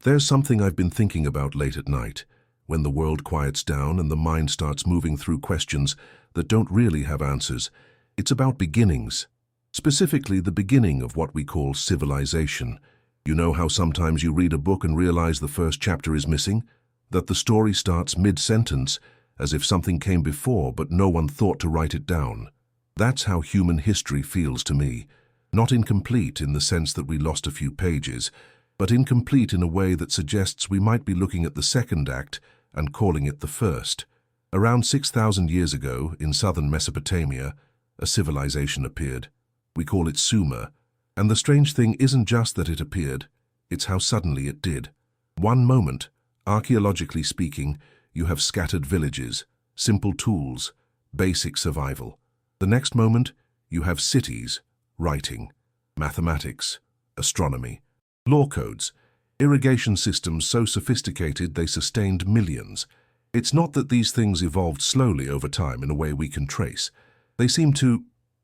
There's something I've been thinking about late at night, when the world quiets down and the mind starts moving through questions that don't really have answers. It's about beginnings, specifically the beginning of what we call civilization. You know how sometimes you read a book and realize the first chapter is missing? That the story starts mid-sentence, as if something came before but no one thought to write it down. That's how human history feels to me. Not incomplete in the sense that we lost a few pages, but incomplete in a way that suggests we might be looking at the second act and calling it the first. Around 6,000 years ago, in southern Mesopotamia, a civilization appeared. We call it Sumer, and the strange thing isn't just that it appeared, it's how suddenly it did. One moment, archaeologically speaking, you have scattered villages, simple tools, basic survival. The next moment, you have cities, writing, mathematics, astronomy, law codes, irrigation systems so sophisticated they sustained millions. It's not that these things evolved slowly over time in a way we can trace. They seem to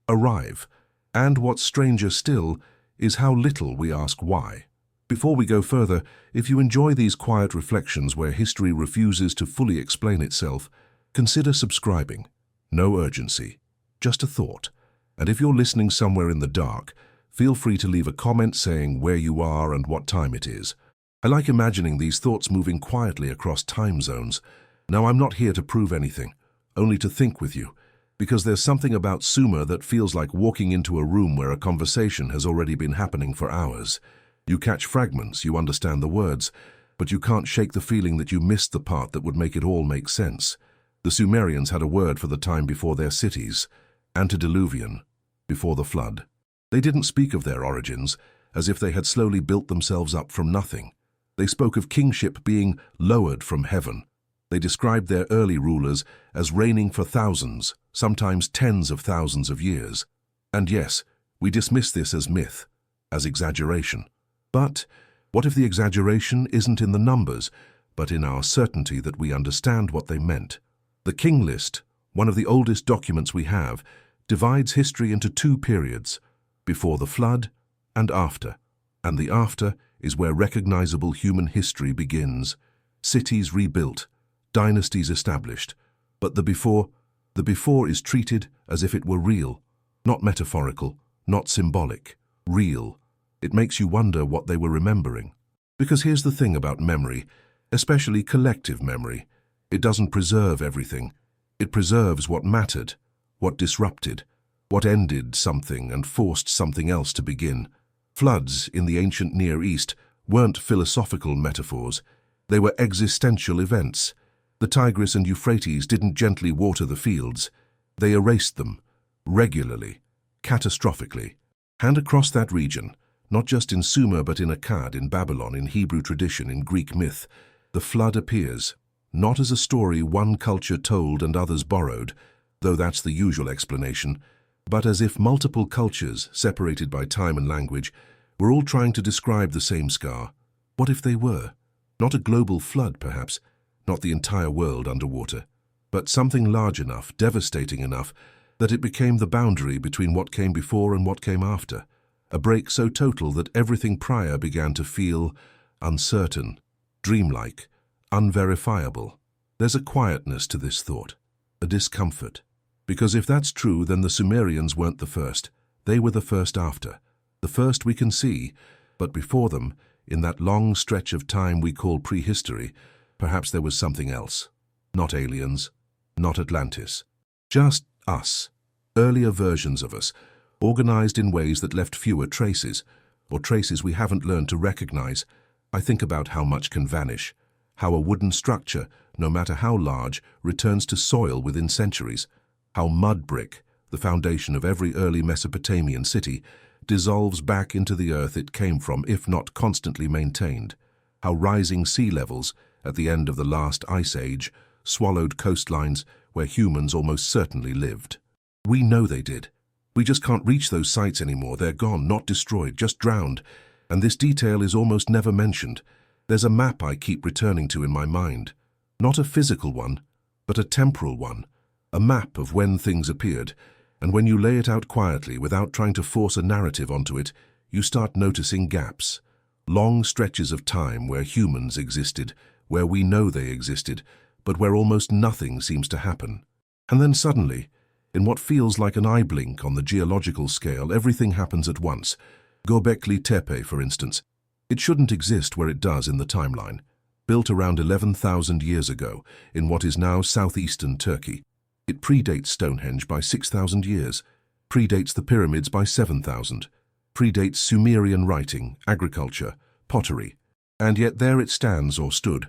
arrive. And what's stranger still is how little we ask why. Before we go further, if you enjoy these quiet reflections where history refuses to fully explain itself, consider subscribing. No urgency, just a thought. And if you're listening somewhere in the dark, feel free to leave a comment saying where you are and what time it is. I like imagining these thoughts moving quietly across time zones. Now, I'm not here to prove anything, only to think with you, because there's something about Sumer that feels like walking into a room where a conversation has already been happening for hours. You catch fragments, you understand the words, but you can't shake the feeling that you missed the part that would make it all make sense. The Sumerians had a word for the time before their cities, antediluvian, before the flood. They didn't speak of their origins, as if they had slowly built themselves up from nothing. They spoke of kingship being lowered from heaven. They described their early rulers as reigning for thousands, sometimes tens of thousands of years. And yes, we dismiss this as myth, as exaggeration. But what if the exaggeration isn't in the numbers, but in our certainty that we understand what they meant? The King List, one of the oldest documents we have, divides history into two periods, before the flood and after. And the after is where recognizable human history begins. Cities rebuilt, dynasties established. But the before is treated as if it were real, not metaphorical, not symbolic, real. It makes you wonder what they were remembering. Because here's the thing about memory, especially collective memory. It doesn't preserve everything. It preserves what mattered, what disrupted, what ended something and forced something else to begin. Floods in the ancient Near East weren't philosophical metaphors. They were existential events. The Tigris and Euphrates didn't gently water the fields. They erased them, regularly, catastrophically. And across that region, not just in Sumer but in Akkad, in Babylon, in Hebrew tradition, in Greek myth, the flood appears, not as a story one culture told and others borrowed, though that's the usual explanation, but as if multiple cultures, separated by time and language, were all trying to describe the same scar. What if they were? Not a global flood, perhaps, not the entire world underwater, but something large enough, devastating enough, that it became the boundary between what came before and what came after. A break so total that everything prior began to feel uncertain, dreamlike, unverifiable. There's a quietness to this thought, a discomfort. Because if that's true, then the Sumerians weren't the first. They were the first after. The first we can see, but before them, in that long stretch of time we call prehistory, perhaps there was something else. Not aliens, not Atlantis. Just us, earlier versions of us, organized in ways that left fewer traces, or traces we haven't learned to recognize. I think about how much can vanish, how a wooden structure, no matter how large, returns to soil within centuries, how mud brick, the foundation of every early Mesopotamian city, dissolves back into the earth it came from if not constantly maintained, how rising sea levels, at the end of the last ice age, swallowed coastlines where humans almost certainly lived. We know they did. We just can't reach those sites anymore. They're gone, not destroyed, just drowned. And this detail is almost never mentioned. There's a map I keep returning to in my mind. Not a physical one, but a temporal one. A map of when things appeared. And when you lay it out quietly, without trying to force a narrative onto it, you start noticing gaps. Long stretches of time where humans existed, where we know they existed, but where almost nothing seems to happen. And then suddenly, in what feels like an eye blink on the geological scale, everything happens at once. Göbekli Tepe, for instance. It shouldn't exist where it does in the timeline. Built around 11,000 years ago in what is now southeastern Turkey. It predates Stonehenge by 6,000 years, predates the pyramids by 7,000, predates Sumerian writing, agriculture, pottery. And yet there it stands or stood,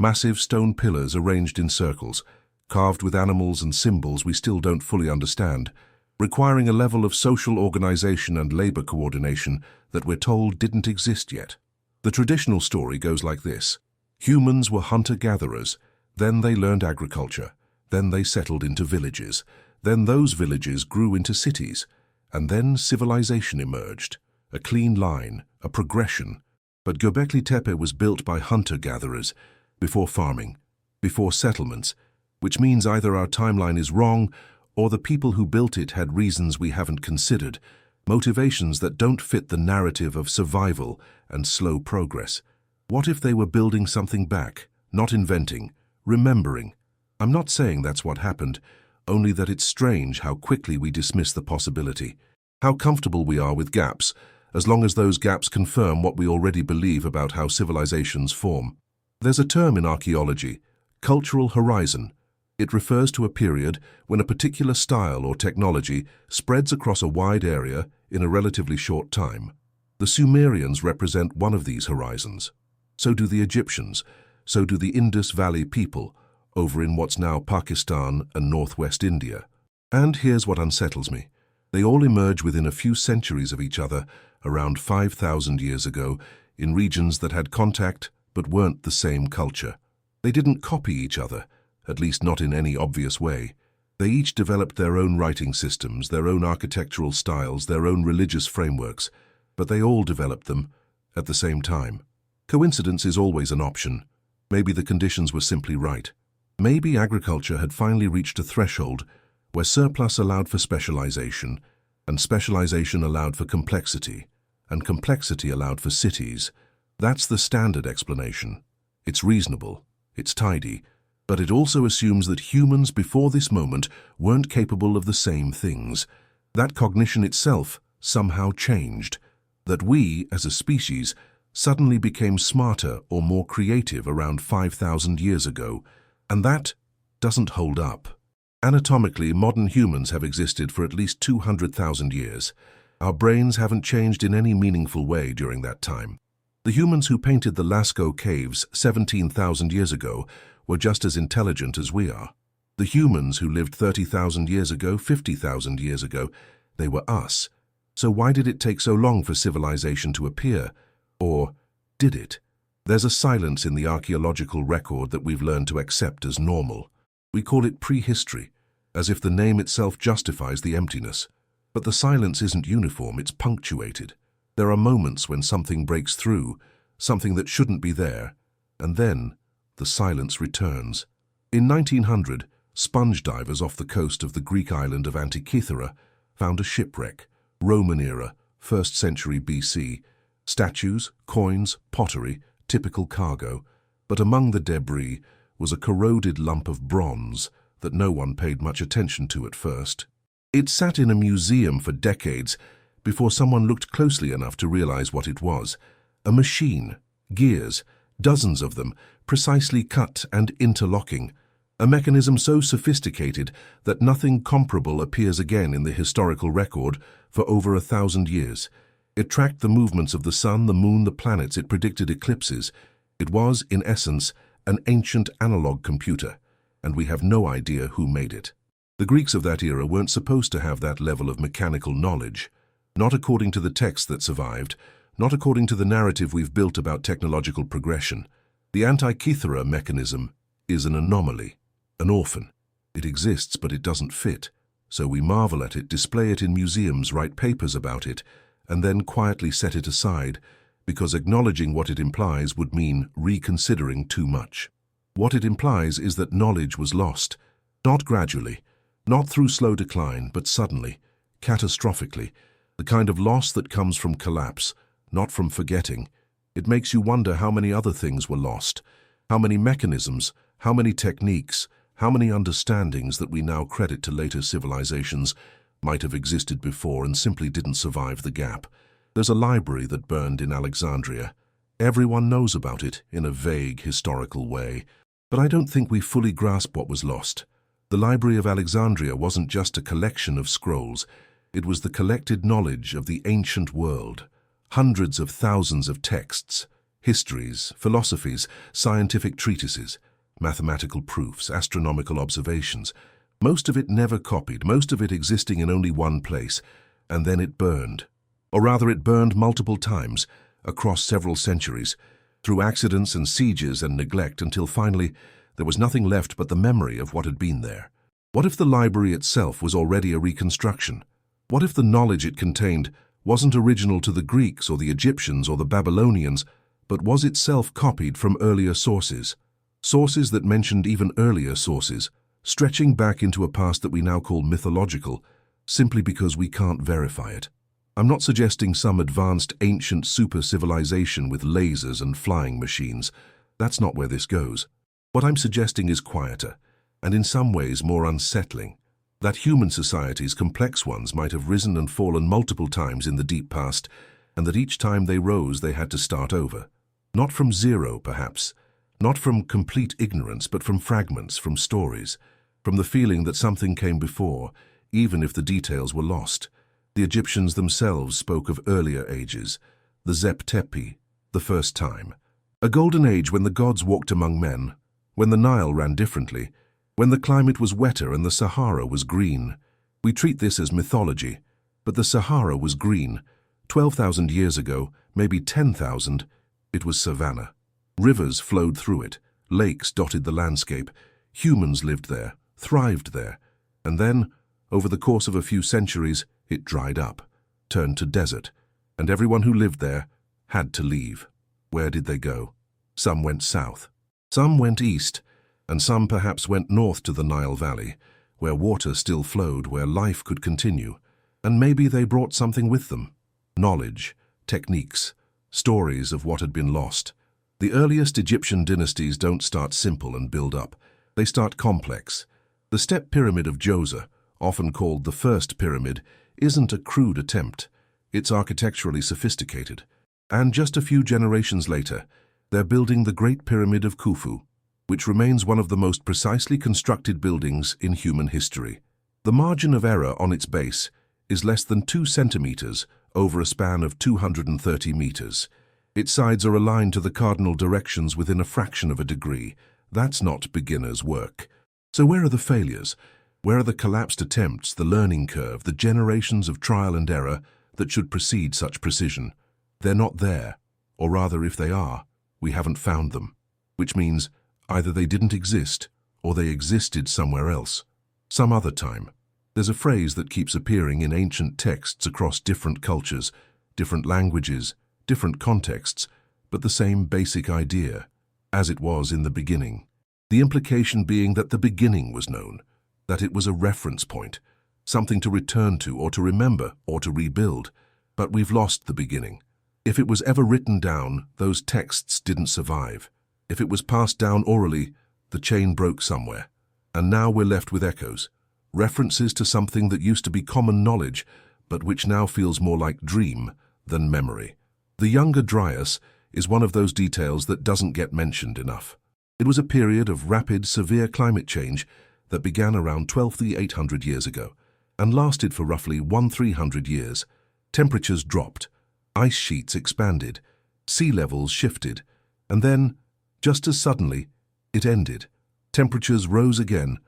massive stone pillars arranged in circles, carved with animals and symbols we still don't fully understand, requiring a level of social organization and labor coordination that we're told didn't exist yet. The traditional story goes like this. Humans were hunter-gatherers, then they learned agriculture, then they settled into villages, then those villages grew into cities, and then civilization emerged, a clean line, a progression. But Göbekli Tepe was built by hunter-gatherers, before farming, before settlements, which means either our timeline is wrong or the people who built it had reasons we haven't considered, motivations that don't fit the narrative of survival and slow progress. What if they were building something back, not inventing, remembering? I'm not saying that's what happened, only that it's strange how quickly we dismiss the possibility, how comfortable we are with gaps, as long as those gaps confirm what we already believe about how civilizations form. There's a term in archaeology, cultural horizon. It refers to a period when a particular style or technology spreads across a wide area in a relatively short time. The Sumerians represent one of these horizons. So do the Egyptians, so do the Indus Valley people, over in what's now Pakistan and northwest India. And here's what unsettles me. They all emerge within a few centuries of each other, around 5,000 years ago, in regions that had contact but weren't the same culture. They didn't copy each other, at least not in any obvious way. They each developed their own writing systems, their own architectural styles, their own religious frameworks, but they all developed them at the same time. Coincidence is always an option. Maybe the conditions were simply right. Maybe agriculture had finally reached a threshold where surplus allowed for specialization, and specialization allowed for complexity, and complexity allowed for cities. That's the standard explanation. It's reasonable, it's tidy, but it also assumes that humans before this moment weren't capable of the same things. That cognition itself somehow changed. That we, as a species, suddenly became smarter or more creative around 5,000 years ago, and that doesn't hold up. Anatomically, modern humans have existed for at least 200,000 years. Our brains haven't changed in any meaningful way during that time. The humans who painted the Lascaux caves 17,000 years ago were just as intelligent as we are. The humans who lived 30,000 years ago, 50,000 years ago, they were us. So why did it take so long for civilization to appear? Or did it? There's a silence in the archaeological record that we've learned to accept as normal. We call it prehistory, as if the name itself justifies the emptiness. But the silence isn't uniform, it's punctuated. There are moments when something breaks through, something that shouldn't be there, and then the silence returns. In 1900, sponge divers off the coast of the Greek island of Antikythera found a shipwreck, Roman era, 1st century BC, statues, coins, pottery, typical cargo, but among the debris was a corroded lump of bronze that no one paid much attention to at first. It sat in a museum for decades before someone looked closely enough to realize what it was. A machine, gears, dozens of them, precisely cut and interlocking. A mechanism so sophisticated that nothing comparable appears again in the historical record for over 1,000 years. It tracked the movements of the sun, the moon, the planets. It predicted eclipses. It was, in essence, an ancient analog computer, and we have no idea who made it. The Greeks of that era weren't supposed to have that level of mechanical knowledge. Not according to the texts that survived, not according to the narrative we've built about technological progression. The Antikythera mechanism is an anomaly, an orphan. It exists, but it doesn't fit. So we marvel at it, display it in museums, write papers about it, and then quietly set it aside, because acknowledging what it implies would mean reconsidering too much. What it implies is that knowledge was lost, not gradually, not through slow decline, but suddenly, catastrophically, the kind of loss that comes from collapse, not from forgetting. It makes you wonder how many other things were lost, how many mechanisms, how many techniques, how many understandings that we now credit to later civilizations might have existed before and simply didn't survive the gap. There's a library that burned in Alexandria. Everyone knows about it in a vague historical way, but I don't think we fully grasp what was lost. The Library of Alexandria wasn't just a collection of scrolls, it was the collected knowledge of the ancient world. Hundreds of thousands of texts, histories, philosophies, scientific treatises, mathematical proofs, astronomical observations. Most of it never copied, most of it existing in only one place, and then it burned. Or rather, it burned multiple times, across several centuries, through accidents and sieges and neglect, until finally there was nothing left but the memory of what had been there. What if the library itself was already a reconstruction? What if the knowledge it contained wasn't original to the Greeks or the Egyptians or the Babylonians, but was itself copied from earlier sources? Sources that mentioned even earlier sources, stretching back into a past that we now call mythological, simply because we can't verify it. I'm not suggesting some advanced ancient super-civilization with lasers and flying machines. That's not where this goes. What I'm suggesting is quieter, and in some ways more unsettling. That human societies, complex ones, might have risen and fallen multiple times in the deep past, and that each time they rose they had to start over. Not from zero, perhaps. Not from complete ignorance, but from fragments, from stories, from the feeling that something came before, even if the details were lost. The Egyptians themselves spoke of earlier ages, the Zep Tepi, the first time. A golden age when the gods walked among men, when the Nile ran differently, when the climate was wetter and the Sahara was green. We treat this as mythology, but the Sahara was green. 12,000 years ago, maybe 10,000, it was savanna. Rivers flowed through it, lakes dotted the landscape, humans lived there, thrived there, and then, over the course of a few centuries, it dried up, turned to desert, and everyone who lived there had to leave. Where did they go? Some went south, some went east, and some perhaps went north to the Nile Valley, where water still flowed, where life could continue. And maybe they brought something with them. Knowledge, techniques, stories of what had been lost. The earliest Egyptian dynasties don't start simple and build up. They start complex. The step pyramid of Djoser, often called the first pyramid, isn't a crude attempt. It's architecturally sophisticated. And just a few generations later, they're building the Great Pyramid of Khufu, which remains one of the most precisely constructed buildings in human history. The margin of error on its base is less than 2 centimeters over a span of 230 meters. Its sides are aligned to the cardinal directions within a fraction of a degree. That's not beginner's work. So where are the failures? Where are the collapsed attempts, the learning curve, the generations of trial and error that should precede such precision? They're not there, or rather, if they are, we haven't found them, which means either they didn't exist or they existed somewhere else, some other time. There's a phrase that keeps appearing in ancient texts across different cultures, different languages, different contexts, but the same basic idea, as it was in the beginning. The implication being that the beginning was known, that it was a reference point, something to return to or to remember or to rebuild. But we've lost the beginning. If it was ever written down, those texts didn't survive. If it was passed down orally, the chain broke somewhere. And now we're left with echoes, references to something that used to be common knowledge, but which now feels more like dream than memory. The Younger Dryas is one of those details that doesn't get mentioned enough. It was a period of rapid, severe climate change that began around 12,800 years ago and lasted for roughly 1,300 years. Temperatures dropped, ice sheets expanded, sea levels shifted, and then, just as suddenly, it ended. Temperatures rose again,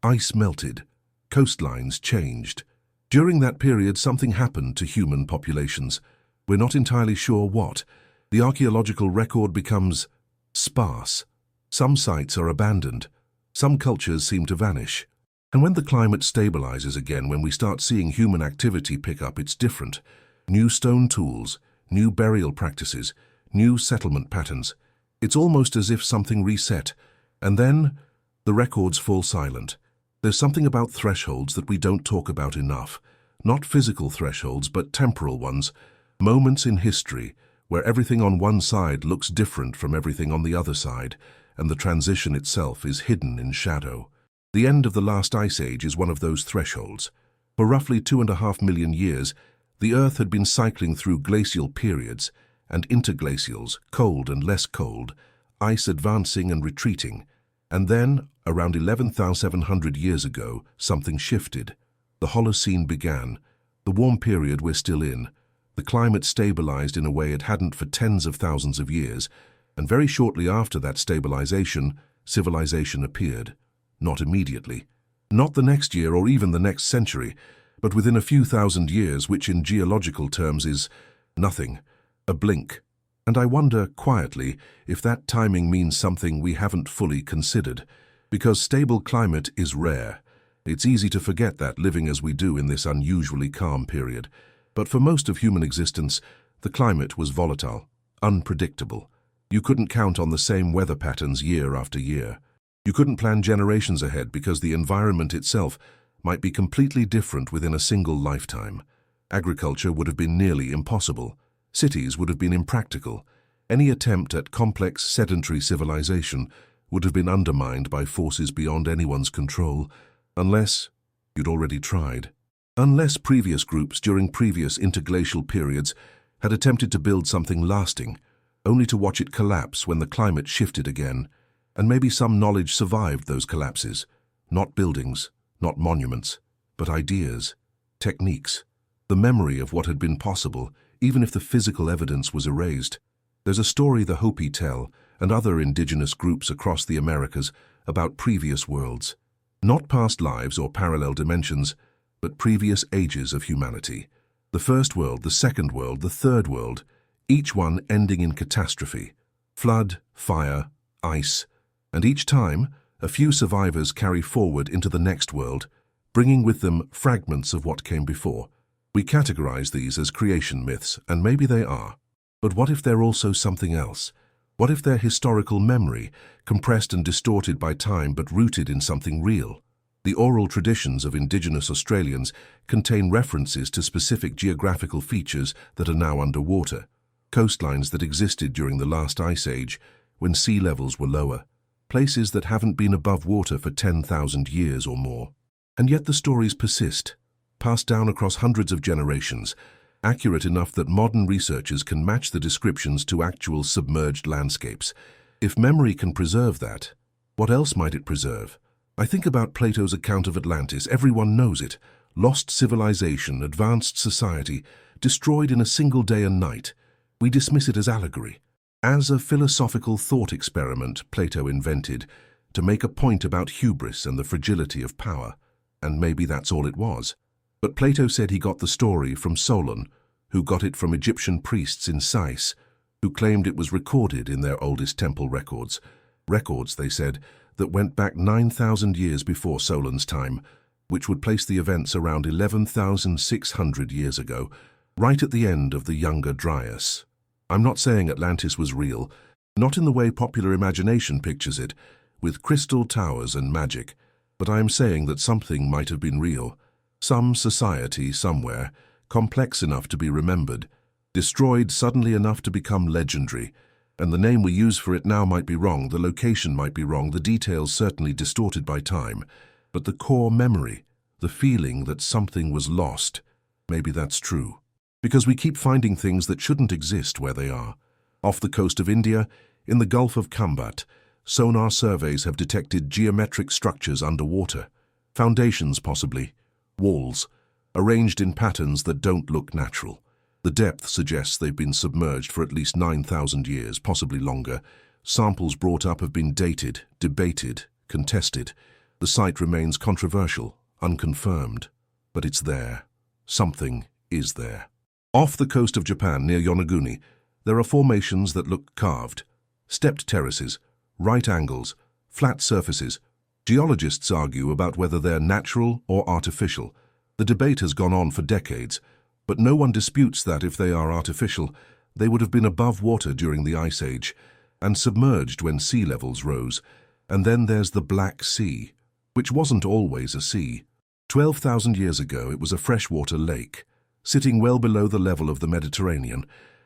ice melted, coastlines changed. During that period, something happened to human populations. We're not entirely sure what. The archaeological record becomes sparse. Some sites are abandoned. Some cultures seem to vanish. And when the climate stabilizes again, when we start seeing human activity pick up, it's different. New stone tools, new burial practices, new settlement patterns. It's almost as if something reset. And then the records fall silent. There's something about thresholds that we don't talk about enough. Not physical thresholds, but temporal ones. Moments in history where everything on one side looks different from everything on the other side, and the transition itself is hidden in shadow. The end of the last ice age is one of those thresholds. For roughly 2.5 million years, the Earth had been cycling through glacial periods and interglacials, cold and less cold, ice advancing and retreating. And then, around 11,700 years ago, something shifted. The Holocene began, the warm period we're still in. The climate stabilized in a way it hadn't for tens of thousands of years, and very shortly after that stabilization, civilization appeared. Not immediately. Not the next year or even the next century, but within a few thousand years, which in geological terms is nothing, a blink. And I wonder, quietly, if that timing means something we haven't fully considered. Because stable climate is rare. It's easy to forget that living as we do in this unusually calm period. But for most of human existence, the climate was volatile, unpredictable. You couldn't count on the same weather patterns year after year. You couldn't plan generations ahead because the environment itself might be completely different within a single lifetime. Agriculture would have been nearly impossible. Cities would have been impractical. Any attempt at complex sedentary civilization would have been undermined by forces beyond anyone's control, unless you'd already tried. Unless previous groups during previous interglacial periods had attempted to build something lasting, only to watch it collapse when the climate shifted again. And maybe some knowledge survived those collapses. Not buildings, not monuments, but ideas, techniques, the memory of what had been possible, even if the physical evidence was erased. There's a story the Hopi tell, and other indigenous groups across the Americas, about previous worlds. Not past lives or parallel dimensions, but previous ages of humanity. The first world, the second world, the third world, each one ending in catastrophe. Flood, fire, ice. And each time, a few survivors carry forward into the next world, bringing with them fragments of what came before. We categorize these as creation myths, and maybe they are. But what if they're also something else? What if they're historical memory, compressed and distorted by time but rooted in something real? The oral traditions of indigenous Australians contain references to specific geographical features that are now underwater, coastlines that existed during the last ice age, when sea levels were lower, places that haven't been above water for 10,000 years or more. And yet the stories persist, passed down across hundreds of generations, accurate enough that modern researchers can match the descriptions to actual submerged landscapes. If memory can preserve that, what else might it preserve? I think about Plato's account of Atlantis. Everyone knows it. Lost civilization, advanced society, destroyed in a single day and night. We dismiss it as allegory, as a philosophical thought experiment Plato invented to make a point about hubris and the fragility of power. And maybe that's all it was. But Plato said he got the story from Solon, who got it from Egyptian priests in Sais, who claimed it was recorded in their oldest temple records. Records, they said, that went back 9,000 years before Solon's time, which would place the events around 11,600 years ago, right at the end of the Younger Dryas. I'm not saying Atlantis was real, not in the way popular imagination pictures it, with crystal towers and magic, but I am saying that something might have been real. Some society somewhere, complex enough to be remembered, destroyed suddenly enough to become legendary, and the name we use for it now might be wrong, the location might be wrong, the details certainly distorted by time, but the core memory, the feeling that something was lost, maybe that's true. Because we keep finding things that shouldn't exist where they are. Off the coast of India, in the Gulf of Kambat, sonar surveys have detected geometric structures underwater, foundations possibly, walls, arranged in patterns that don't look natural. The depth suggests they've been submerged for at least 9,000 years, possibly longer. Samples brought up have been dated, debated, contested. The site remains controversial, unconfirmed. But it's there. Something is there. Off the coast of Japan, near Yonaguni, there are formations that look carved. Stepped terraces, right angles, flat surfaces. Geologists argue about whether they're natural or artificial. The debate has gone on for decades. But no one disputes that if they are artificial, they would have been above water during the Ice Age and submerged when sea levels rose. And then there's the Black Sea, which wasn't always a sea. 12,000 years ago, it was a freshwater lake, sitting well below the level of the Mediterranean,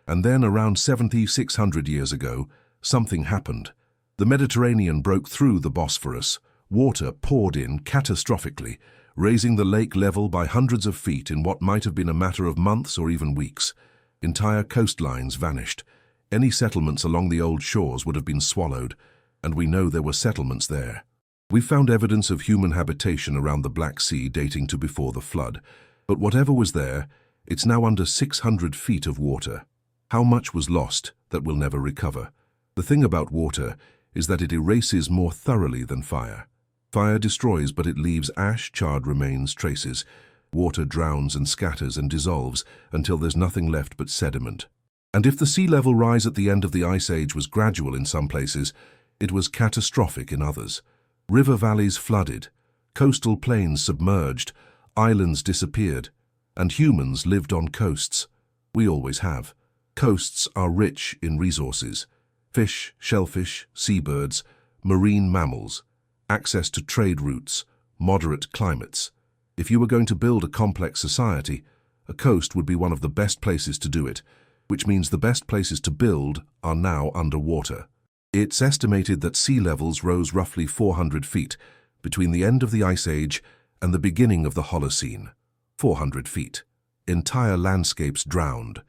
And then, around 7,600 years ago, something happened. The Mediterranean broke through the Bosphorus. Water poured in catastrophically, raising the lake level by hundreds of feet in what might have been a matter of months or even weeks. Entire coastlines vanished. Any settlements along the old shores would have been swallowed, and we know there were settlements there. We found evidence of human habitation around the Black Sea dating to before the flood, but whatever was there, it's now under 600 feet of water. How much was lost that we'll never recover? The thing about water is that it erases more thoroughly than fire. Fire destroys, but it leaves ash, charred remains, traces. Water drowns and scatters and dissolves until there's nothing left but sediment. And if the sea level rise at the end of the Ice Age was gradual in some places, it was catastrophic in others. River valleys flooded, coastal plains submerged, islands disappeared, and humans lived on coasts. We always have. Coasts are rich in resources: fish, shellfish, seabirds, marine mammals, access to trade routes, moderate climates. If you were going to build a complex society, a coast would be one of the best places to do it, which means the best places to build are now underwater. It's estimated that sea levels rose roughly 400 feet between the end of the Ice Age and the beginning of the Holocene. 400 feet. Entire landscapes drowned,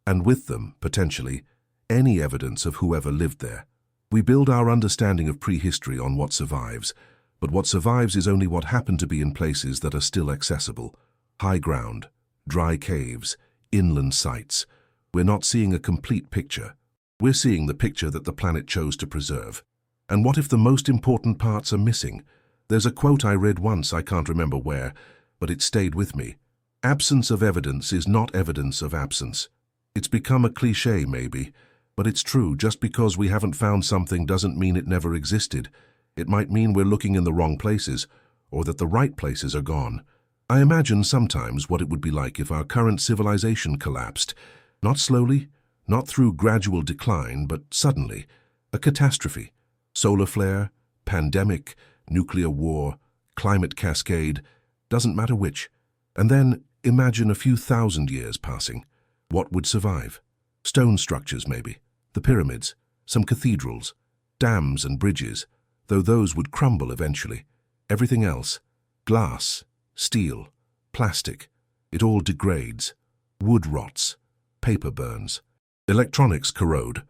and with them, potentially, any evidence of whoever lived there. We build our understanding of prehistory on what survives, but what survives is only what happened to be in places that are still accessible. High ground, dry caves, inland sites. We're not seeing a complete picture. We're seeing the picture that the planet chose to preserve. And what if the most important parts are missing? There's a quote I read once, I can't remember where, but it stayed with me. Absence of evidence is not evidence of absence. It's become a cliché, maybe, but it's true. Just because we haven't found something doesn't mean it never existed. It might mean we're looking in the wrong places, or that the right places are gone. I imagine sometimes what it would be like if our current civilization collapsed. Not slowly, not through gradual decline, but suddenly. A catastrophe. Solar flare, pandemic, nuclear war, climate cascade, doesn't matter which. And then imagine a few thousand years passing. What would survive? Stone structures, maybe. The pyramids, some cathedrals, dams and bridges, though those would crumble eventually. Everything else, glass, steel, plastic, it all degrades. Wood rots, paper burns. Electronics corrode.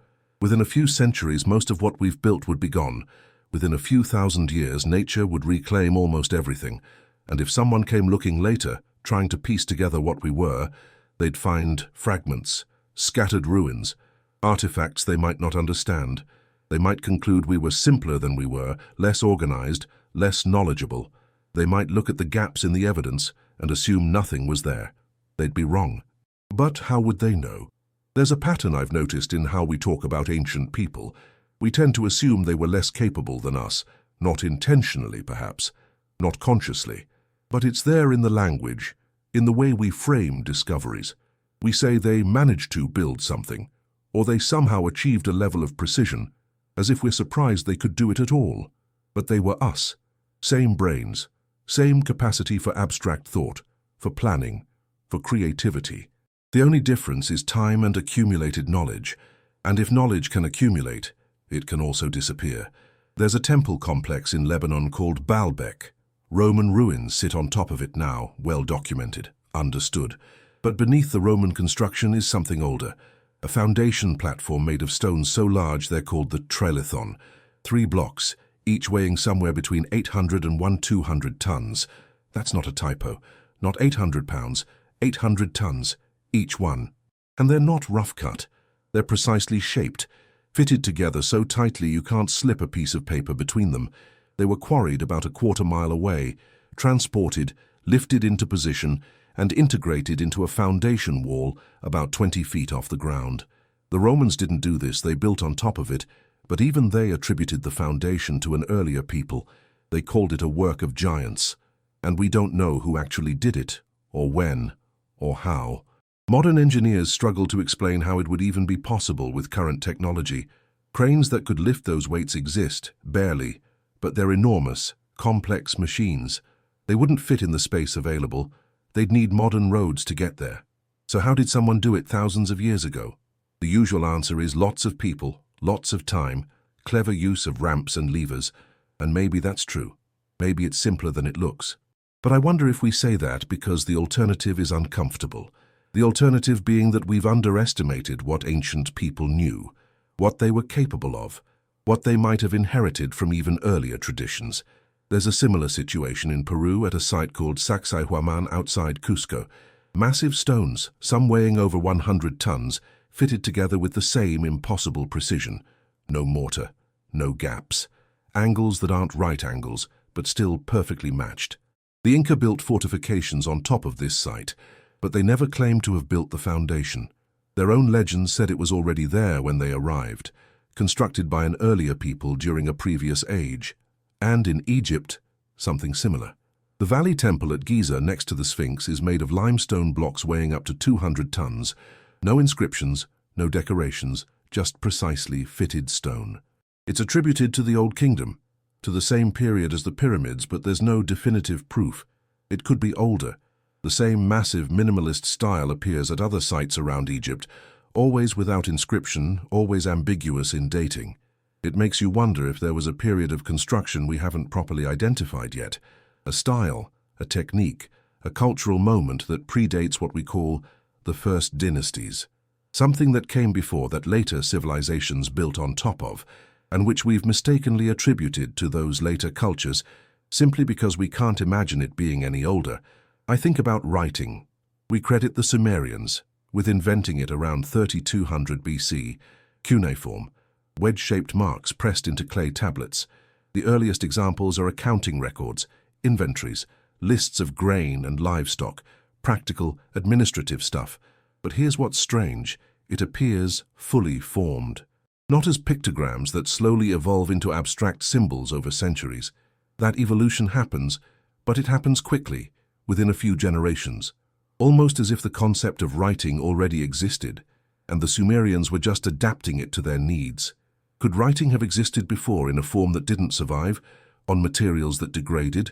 Within a few centuries, most of what we've built would be gone. Within a few thousand years, nature would reclaim almost everything. And if someone came looking later, trying to piece together what we were, they'd find fragments, scattered ruins, artifacts they might not understand. They might conclude we were simpler than we were, less organized, less knowledgeable. They might look at the gaps in the evidence and assume nothing was there. They'd be wrong. But how would they know? There's a pattern I've noticed in how we talk about ancient people. We tend to assume they were less capable than us, not intentionally perhaps, not consciously. But it's there in the language, in the way we frame discoveries. We say they managed to build something, or they somehow achieved a level of precision, as if we're surprised they could do it at all. But they were us. Same brains, same capacity for abstract thought, for planning, for creativity. The only difference is time and accumulated knowledge, and if knowledge can accumulate, it can also disappear. There's a temple complex in Lebanon called Baalbek. Roman ruins sit on top of it now, well documented, understood. But beneath the Roman construction is something older, a foundation platform made of stones so large they're called the trilithon. 3 blocks, each weighing somewhere between 800 and 200 tons. That's not a typo. Not 800 pounds, 800 tons, each one. And they're not rough cut. They're precisely shaped, fitted together so tightly you can't slip a piece of paper between them. They were quarried about a quarter-mile away, transported, lifted into position, and integrated into a foundation wall about 20 feet off the ground. The Romans didn't do this, they built on top of it, but even they attributed the foundation to an earlier people. They called it a work of giants, and we don't know who actually did it, or when, or how. Modern engineers struggle to explain how it would even be possible with current technology. Cranes that could lift those weights exist, barely, but they're enormous, complex machines. They wouldn't fit in the space available. They'd need modern roads to get there. So how did someone do it thousands of years ago? The usual answer is lots of people, lots of time, clever use of ramps and levers, and maybe that's true. Maybe it's simpler than it looks. But I wonder if we say that because the alternative is uncomfortable. The alternative being that we've underestimated what ancient people knew, what they were capable of, what they might have inherited from even earlier traditions. There's a similar situation in Peru at a site called Sacsayhuaman outside Cusco. Massive stones, some weighing over 100 tons, fitted together with the same impossible precision. No mortar, no gaps. Angles that aren't right angles, but still perfectly matched. The Inca built fortifications on top of this site, but they never claimed to have built the foundation. Their own legends said it was already there when they arrived, constructed by an earlier people during a previous age. And in Egypt, something similar. The Valley Temple at Giza next to the Sphinx is made of limestone blocks weighing up to 200 tons. No inscriptions, no decorations, just precisely fitted stone. It's attributed to the Old Kingdom, to the same period as the pyramids, but there's no definitive proof. It could be older. The same massive minimalist style appears at other sites around Egypt, always without inscription, always ambiguous in dating. It makes you wonder if there was a period of construction we haven't properly identified yet, a style, a technique, a cultural moment that predates what we call the first dynasties. Something that came before that later civilizations built on top of, and which we've mistakenly attributed to those later cultures simply because we can't imagine it being any older. I think about writing. We credit the Sumerians with inventing it around 3200 BC, cuneiform, wedge-shaped marks pressed into clay tablets. The earliest examples are accounting records, inventories, lists of grain and livestock, practical, administrative stuff. But here's what's strange. It appears fully formed. Not as pictograms that slowly evolve into abstract symbols over centuries. That evolution happens, but it happens quickly, within a few generations, almost as if the concept of writing already existed, and the Sumerians were just adapting it to their needs. Could writing have existed before in a form that didn't survive, on materials that degraded?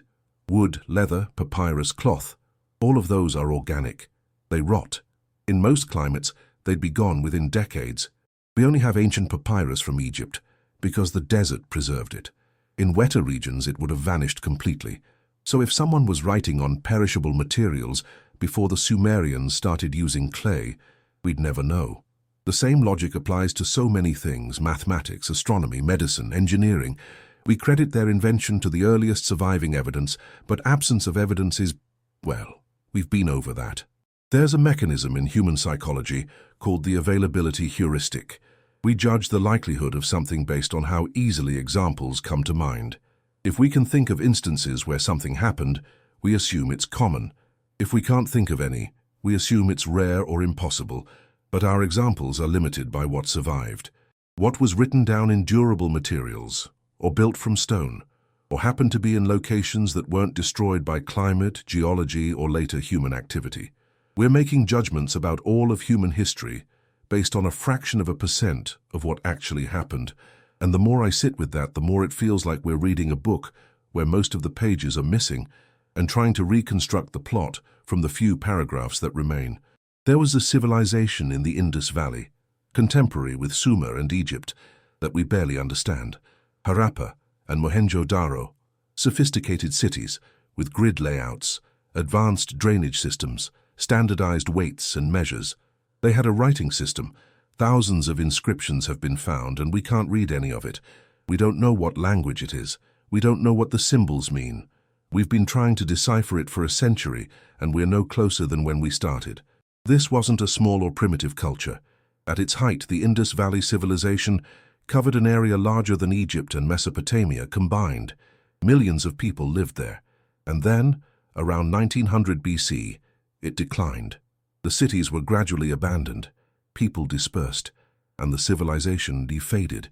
Wood, leather, papyrus, cloth, all of those are organic. They rot. In most climates, they'd be gone within decades. We only have ancient papyrus from Egypt because the desert preserved it. In wetter regions, it would have vanished completely. So if someone was writing on perishable materials before the Sumerians started using clay, we'd never know. The same logic applies to so many things: mathematics, astronomy, medicine, engineering. We credit their invention to the earliest surviving evidence, but absence of evidence is, well, we've been over that. There's a mechanism in human psychology called the availability heuristic. We judge the likelihood of something based on how easily examples come to mind. If we can think of instances where something happened, we assume it's common. If we can't think of any, we assume it's rare or impossible, but our examples are limited by what survived. What was written down in durable materials, or built from stone, or happened to be in locations that weren't destroyed by climate, geology, or later human activity. We're making judgments about all of human history based on a fraction of a percent of what actually happened. And the more I sit with that, the more it feels like we're reading a book where most of the pages are missing and trying to reconstruct the plot from the few paragraphs that remain. There was a civilization in the Indus Valley, contemporary with Sumer and Egypt, that we barely understand. Harappa and Mohenjo-Daro, sophisticated cities with grid layouts, advanced drainage systems, standardized weights and measures. They had a writing system. Thousands of inscriptions have been found, and we can't read any of it. We don't know what language it is. We don't know what the symbols mean. We've been trying to decipher it for a century, and we're no closer than when we started. This wasn't a small or primitive culture. At its height, the Indus Valley civilization covered an area larger than Egypt and Mesopotamia combined. Millions of people lived there. And then, around 1900 BC, it declined. The cities were gradually abandoned, people dispersed, and the civilization defaded,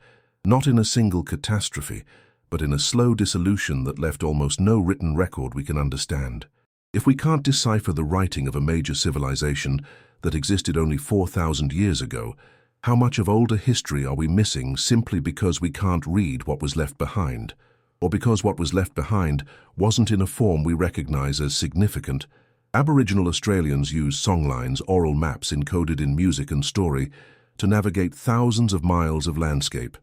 not in a single catastrophe, but in a slow dissolution that left almost no written record we can understand. If we can't decipher the writing of a major civilization that existed only 4,000 years ago, how much of older history are we missing simply because we can't read what was left behind, or because what was left behind wasn't in a form we recognize as significant? Aboriginal Australians use songlines, oral maps encoded in music and story, to navigate thousands of miles of landscape.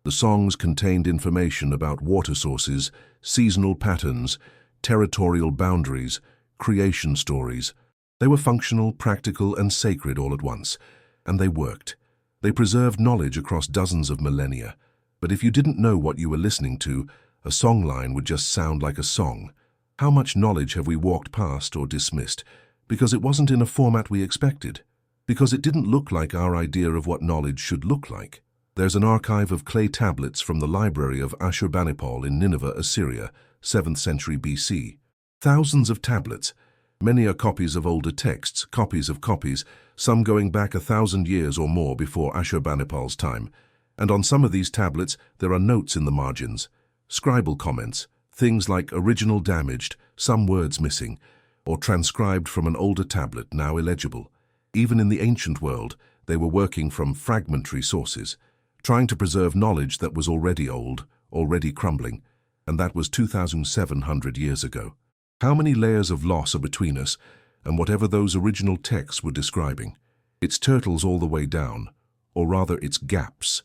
The songs contained information about water sources, seasonal patterns, territorial boundaries, creation stories. They were functional, practical, and sacred all at once, and they worked. They preserved knowledge across dozens of millennia. But if you didn't know what you were listening to, a songline would just sound like a song. How much knowledge have we walked past or dismissed because it wasn't in a format we expected? Because it didn't look like our idea of what knowledge should look like? There's an archive of clay tablets from the library of Ashurbanipal in Nineveh, Assyria, 7th century BC. Thousands of tablets. Many are copies of older texts, copies of copies, some going back 1,000 years or more before Ashurbanipal's time. And on some of these tablets there are notes in the margins, scribal comments, things like original damaged, some words missing, or transcribed from an older tablet now illegible. Even in the ancient world, they were working from fragmentary sources, trying to preserve knowledge that was already old, already crumbling, and that was 2,700 years ago. How many layers of loss are between us and whatever those original texts were describing? It's turtles all the way down, or rather it's gaps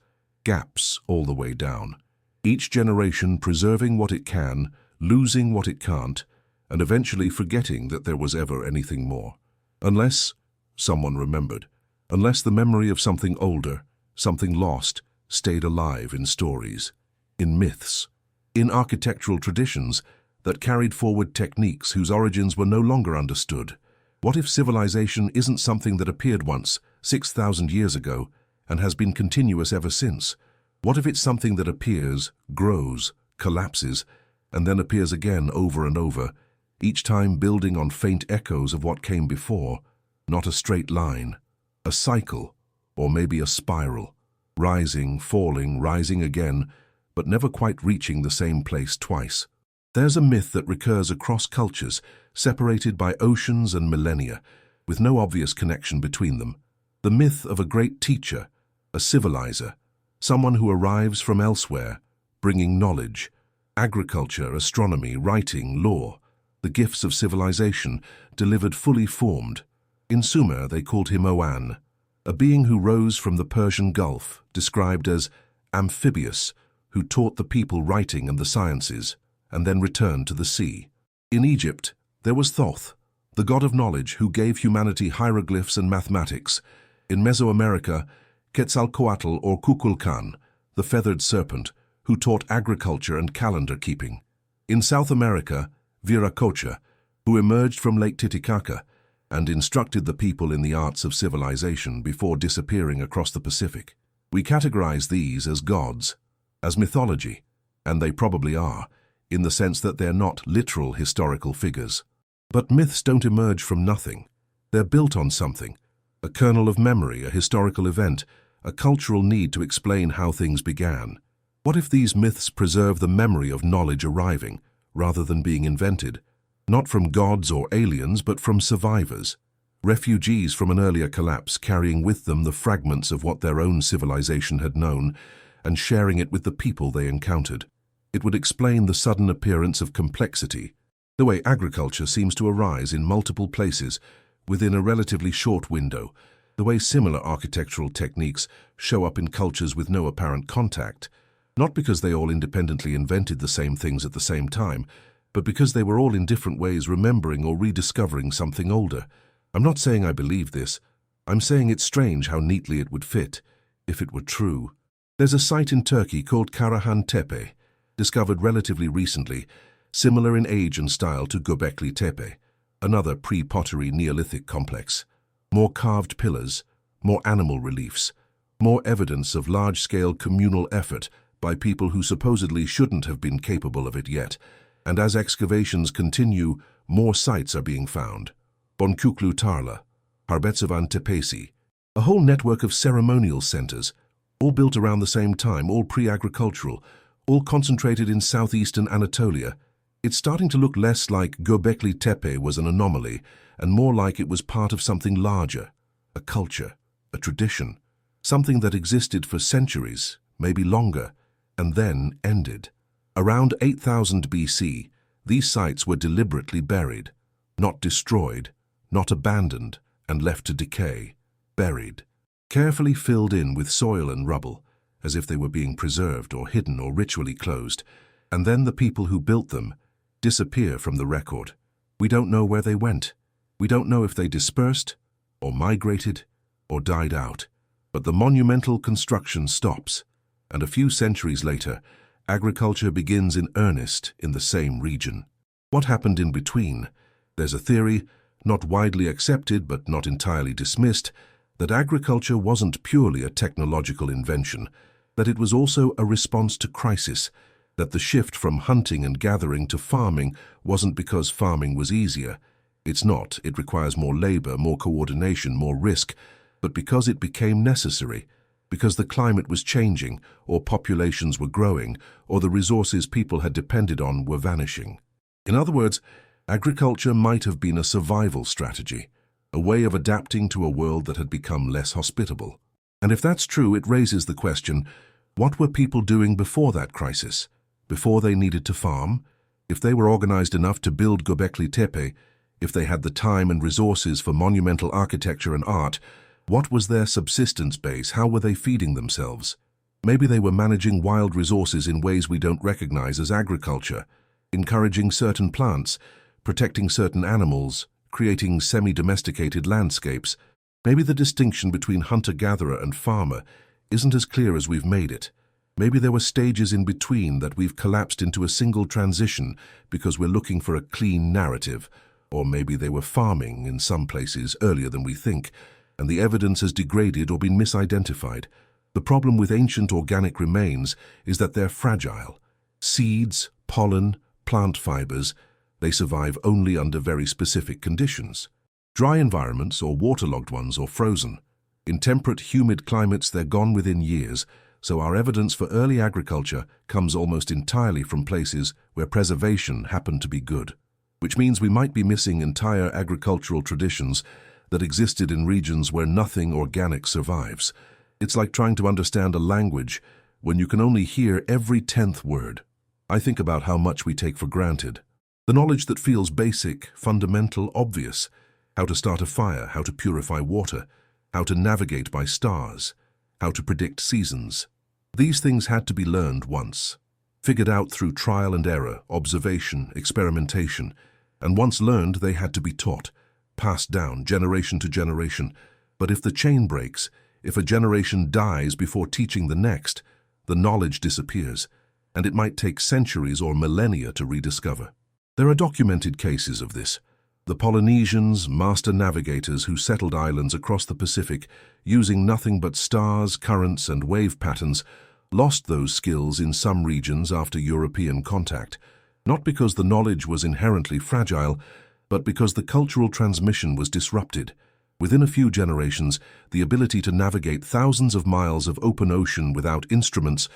all the way down. Each generation preserving what it can, losing what it can't, and eventually forgetting that there was ever anything more. Unless someone remembered, unless the memory of something older, something lost, stayed alive in stories, in myths, in architectural traditions that carried forward techniques whose origins were no longer understood. What if civilization isn't something that appeared once, 6,000 years ago, and has been continuous ever since? What if it's something that appears, grows, collapses, and then appears again over and over, each time building on faint echoes of what came before? Not a straight line, a cycle, or maybe a spiral, rising, falling, rising again, but never quite reaching the same place twice. There's a myth that recurs across cultures, separated by oceans and millennia, with no obvious connection between them. The myth of a great teacher, a civilizer, someone who arrives from elsewhere, bringing knowledge, agriculture, astronomy, writing, law, the gifts of civilization, delivered fully formed. In Sumer, they called him Oan, a being who rose from the Persian Gulf, described as amphibious, who taught the people writing and the sciences, and then returned to the sea. In Egypt, there was Thoth, the god of knowledge who gave humanity hieroglyphs and mathematics. In Mesoamerica, Quetzalcoatl or Kukulkan, the feathered serpent, who taught agriculture and calendar keeping. In South America, Viracocha, who emerged from Lake Titicaca and instructed the people in the arts of civilization before disappearing across the Pacific. We categorize these as gods, as mythology, and they probably are, in the sense that they're not literal historical figures. But myths don't emerge from nothing. They're built on something, a kernel of memory, a historical event, a cultural need to explain how things began. What if these myths preserve the memory of knowledge arriving, rather than being invented? Not from gods or aliens, but from survivors, refugees from an earlier collapse carrying with them the fragments of what their own civilization had known and sharing it with the people they encountered. It would explain the sudden appearance of complexity, the way agriculture seems to arise in multiple places within a relatively short window, the way similar architectural techniques show up in cultures with no apparent contact, not because they all independently invented the same things at the same time, but because they were all in different ways remembering or rediscovering something older. I'm not saying I believe this. I'm saying it's strange how neatly it would fit, if it were true. There's a site in Turkey called Karahan Tepe, discovered relatively recently, similar in age and style to Göbekli Tepe, another pre-pottery Neolithic complex. More carved pillars, more animal reliefs, more evidence of large-scale communal effort by people who supposedly shouldn't have been capable of it yet. And as excavations continue, more sites are being found. Bonkuklu Tarla, Harbetsavan Tepesi, a whole network of ceremonial centers, all built around the same time, all pre-agricultural, all concentrated in southeastern Anatolia. It's starting to look less like Göbekli Tepe was an anomaly and more like it was part of something larger, a culture, a tradition, something that existed for centuries, maybe longer, and then ended. Around 8000 BC, these sites were deliberately buried, not destroyed, not abandoned and left to decay, buried. carefully filled in with soil and rubble, as if they were being preserved or hidden or ritually closed, and then the people who built them disappear from the record. We don't know where they went. We don't know if they dispersed, or migrated, or died out. But the monumental construction stops, and a few centuries later, agriculture begins in earnest in the same region. What happened in between? There's a theory, not widely accepted but not entirely dismissed, that agriculture wasn't purely a technological invention, that it was also a response to crisis, that the shift from hunting and gathering to farming wasn't because farming was easier. It's not. It requires more labor, more coordination, more risk, but because it became necessary, because the climate was changing, or populations were growing, or the resources people had depended on were vanishing. In other words, agriculture might have been a survival strategy, a way of adapting to a world that had become less hospitable. And if that's true, it raises the question, what were people doing before that crisis? Before they needed to farm? If they were organized enough to build Göbekli Tepe, if they had the time and resources for monumental architecture and art, what was their subsistence base? How were they feeding themselves? Maybe they were managing wild resources in ways we don't recognize as agriculture, encouraging certain plants, protecting certain animals, creating semi-domesticated landscapes. Maybe the distinction between hunter-gatherer and farmer isn't as clear as we've made it. Maybe there were stages in between that we've collapsed into a single transition because we're looking for a clean narrative. Or maybe they were farming in some places earlier than we think, and the evidence has degraded or been misidentified. The problem with ancient organic remains is that they're fragile. Seeds, pollen, plant fibers, they survive only under very specific conditions. Dry environments, or waterlogged ones, or frozen. In temperate, humid climates, they're gone within years, so our evidence for early agriculture comes almost entirely from places where preservation happened to be good. Which means we might be missing entire agricultural traditions that existed in regions where nothing organic survives. It's like trying to understand a language when you can only hear every 10th word. I think about how much we take for granted. The knowledge that feels basic, fundamental, obvious. How to start a fire, how to purify water, how to navigate by stars, how to predict seasons. These things had to be learned once, figured out through trial and error, observation, experimentation, and once learned they had to be taught, passed down generation to generation. But if the chain breaks, if a generation dies before teaching the next, the knowledge disappears, and it might take centuries or millennia to rediscover. There are documented cases of this. The Polynesians, master navigators who settled islands across the Pacific using nothing but stars, currents, and wave patterns, lost those skills in some regions after European contact, not because the knowledge was inherently fragile, but because the cultural transmission was disrupted. Within a few generations, the ability to navigate thousands of miles of open ocean without instruments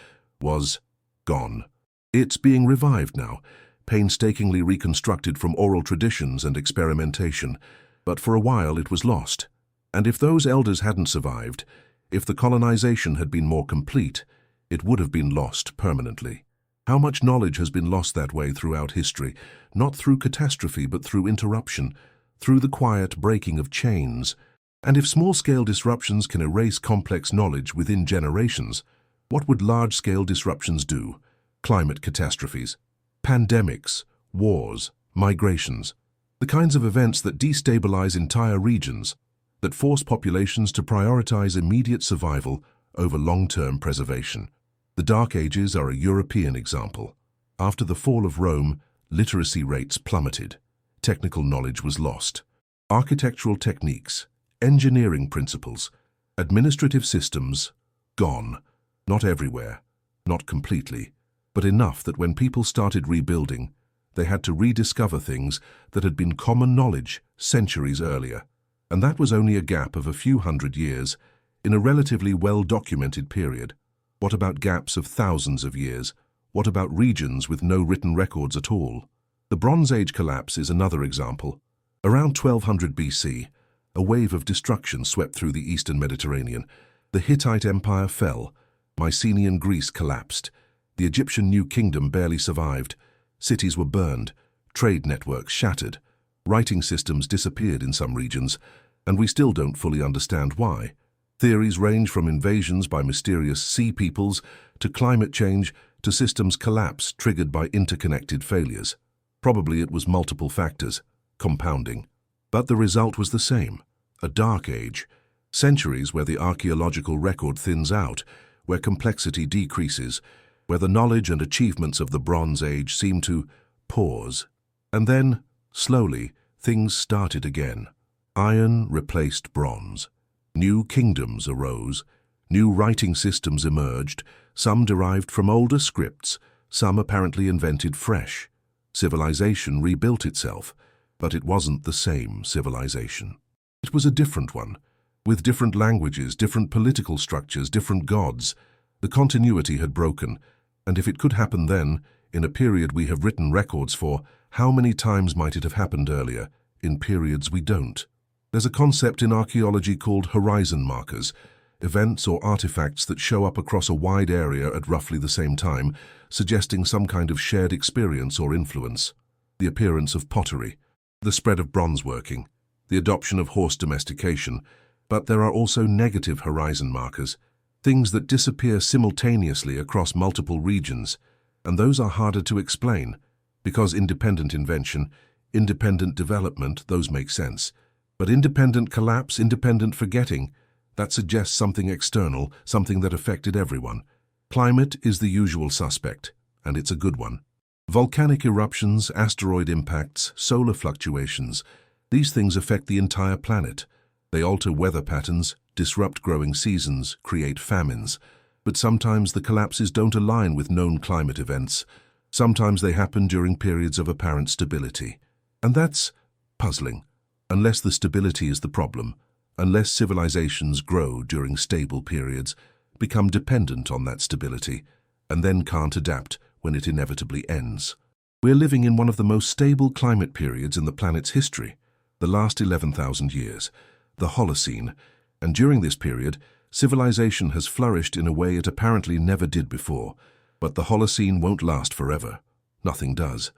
was gone. It's being revived now, painstakingly reconstructed from oral traditions and experimentation, but for a while it was lost. And if those elders hadn't survived, if the colonization had been more complete, it would have been lost permanently. How much knowledge has been lost that way throughout history, not through catastrophe but through interruption, through the quiet breaking of chains. And if small-scale disruptions can erase complex knowledge within generations, what would large-scale disruptions do? Climate catastrophes, pandemics, wars, migrations, the kinds of events that destabilize entire regions, that force populations to prioritize immediate survival over long-term preservation. The Dark Ages are a European example. After the fall of Rome, literacy rates plummeted. Technical knowledge was lost. Architectural techniques, engineering principles, administrative systems, gone. Not everywhere, not completely, but enough that when people started rebuilding, they had to rediscover things that had been common knowledge centuries earlier. And that was only a gap of a few hundred years in a relatively well-documented period. What about gaps of thousands of years? What about regions with no written records at all? The Bronze Age collapse is another example. Around 1200 BC, a wave of destruction swept through the eastern Mediterranean. The Hittite Empire fell. Mycenaean Greece collapsed. The Egyptian New Kingdom barely survived. Cities were burned. Trade networks shattered. Writing systems disappeared in some regions, and we still don't fully understand why. Theories range from invasions by mysterious sea peoples to climate change to systems collapse triggered by interconnected failures. Probably it was multiple factors, compounding. But the result was the same, a dark age, centuries where the archaeological record thins out, where complexity decreases, where the knowledge and achievements of the Bronze Age seem to pause. And then, slowly, things started again. Iron replaced bronze. New kingdoms arose, new writing systems emerged, some derived from older scripts, some apparently invented fresh. Civilization rebuilt itself, but it wasn't the same civilization. It was a different one, with different languages, different political structures, different gods. The continuity had broken, and if it could happen then, in a period we have written records for, how many times might it have happened earlier, in periods we don't? There's a concept in archaeology called horizon markers, events or artifacts that show up across a wide area at roughly the same time, suggesting some kind of shared experience or influence. The appearance of pottery, the spread of bronze working, the adoption of horse domestication, but there are also negative horizon markers, things that disappear simultaneously across multiple regions, and those are harder to explain, because independent invention, independent development, those make sense. But independent collapse, independent forgetting, that suggests something external, something that affected everyone. Climate is the usual suspect, and it's a good one. Volcanic eruptions, asteroid impacts, solar fluctuations, these things affect the entire planet. They alter weather patterns, disrupt growing seasons, create famines. But sometimes the collapses don't align with known climate events. Sometimes they happen during periods of apparent stability. And that's puzzling. Unless the stability is the problem, unless civilizations grow during stable periods, become dependent on that stability, and then can't adapt when it inevitably ends. We're living in one of the most stable climate periods in the planet's history, the last 11,000 years, the Holocene, and during this period, civilization has flourished in a way it apparently never did before. But the Holocene won't last forever. Nothing does.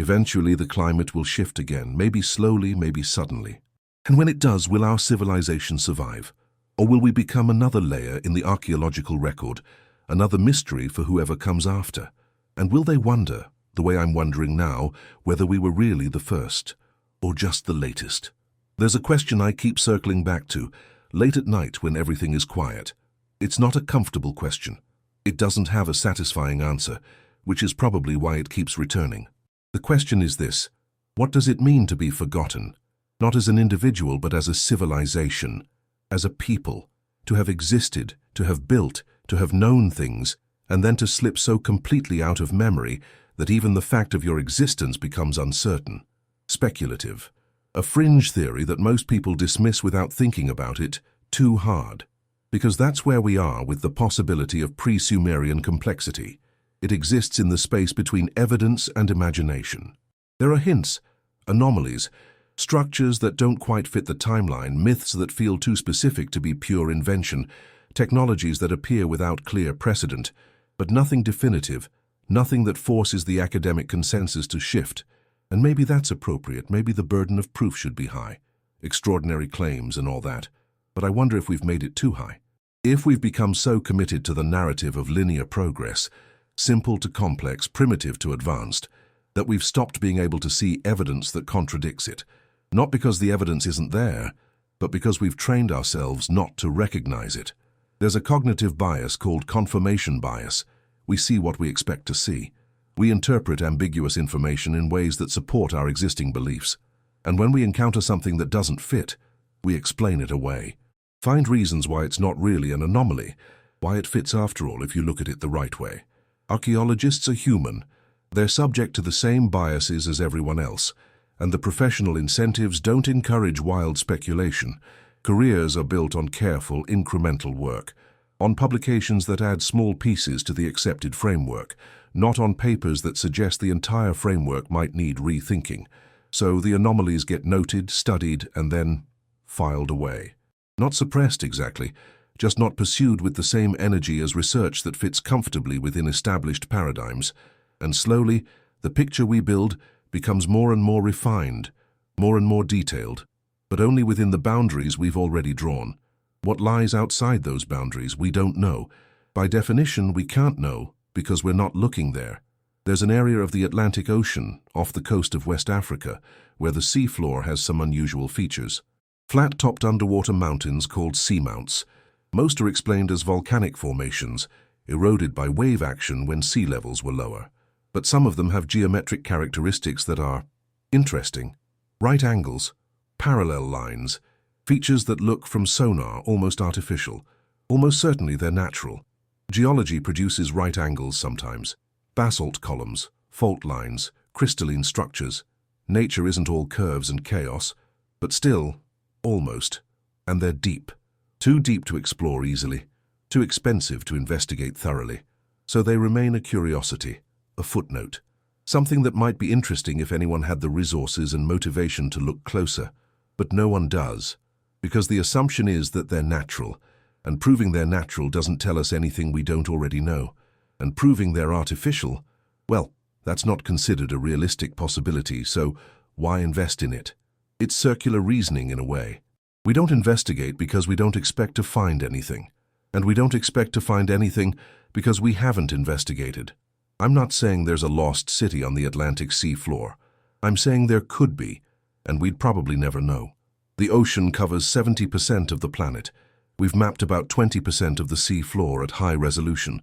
Eventually, the climate will shift again, maybe slowly, maybe suddenly. And when it does, will our civilization survive? Or will we become another layer in the archaeological record, another mystery for whoever comes after? And will they wonder, the way I'm wondering now, whether we were really the first, or just the latest? There's a question I keep circling back to, late at night when everything is quiet. It's not a comfortable question. It doesn't have a satisfying answer, which is probably why it keeps returning. The question is this: what does it mean to be forgotten? Not as an individual, but as a civilization, as a people, to have existed, to have built, to have known things, and then to slip so completely out of memory that even the fact of your existence becomes uncertain, speculative, a fringe theory that most people dismiss without thinking about it too hard. Because that's where we are with the possibility of pre-Sumerian complexity. It exists in the space between evidence and imagination. There are hints, anomalies, structures that don't quite fit the timeline, myths that feel too specific to be pure invention, technologies that appear without clear precedent, but nothing definitive, nothing that forces the academic consensus to shift. And maybe that's appropriate, maybe the burden of proof should be high, extraordinary claims and all that. But I wonder if we've made it too high. If we've become so committed to the narrative of linear progress, simple to complex, primitive to advanced, that we've stopped being able to see evidence that contradicts it. Not because the evidence isn't there, but because we've trained ourselves not to recognize it. There's a cognitive bias called confirmation bias. We see what we expect to see. We interpret ambiguous information in ways that support our existing beliefs. And when we encounter something that doesn't fit, we explain it away. Find reasons why it's not really an anomaly, why it fits after all if you look at it the right way. Archaeologists are human. They're subject to the same biases as everyone else, and the professional incentives don't encourage wild speculation. Careers are built on careful, incremental work, on publications that add small pieces to the accepted framework, not on papers that suggest the entire framework might need rethinking. So the anomalies get noted, studied, and then filed away. Not suppressed exactly, just not pursued with the same energy as research that fits comfortably within established paradigms. And slowly, the picture we build becomes more and more refined, more and more detailed, but only within the boundaries we've already drawn. What lies outside those boundaries, we don't know. By definition, we can't know because we're not looking there. There's an area of the Atlantic Ocean off the coast of West Africa where the seafloor has some unusual features. Flat-topped underwater mountains called seamounts. Most are explained as volcanic formations, eroded by wave action when sea levels were lower. But some of them have geometric characteristics that are interesting. Right angles, parallel lines, features that look from sonar almost artificial. Almost certainly they're natural. Geology produces right angles sometimes. Basalt columns, fault lines, crystalline structures. Nature isn't all curves and chaos, but still, almost. And they're deep. Too deep to explore easily, too expensive to investigate thoroughly. So they remain a curiosity, a footnote. Something that might be interesting if anyone had the resources and motivation to look closer. But no one does, because the assumption is that they're natural, and proving they're natural doesn't tell us anything we don't already know. And proving they're artificial, well, that's not considered a realistic possibility, so why invest in it? It's circular reasoning in a way. We don't investigate because we don't expect to find anything. And we don't expect to find anything because we haven't investigated. I'm not saying there's a lost city on the Atlantic sea floor. I'm saying there could be, and we'd probably never know. The ocean covers 70% of the planet. We've mapped about 20% of the sea floor at high resolution.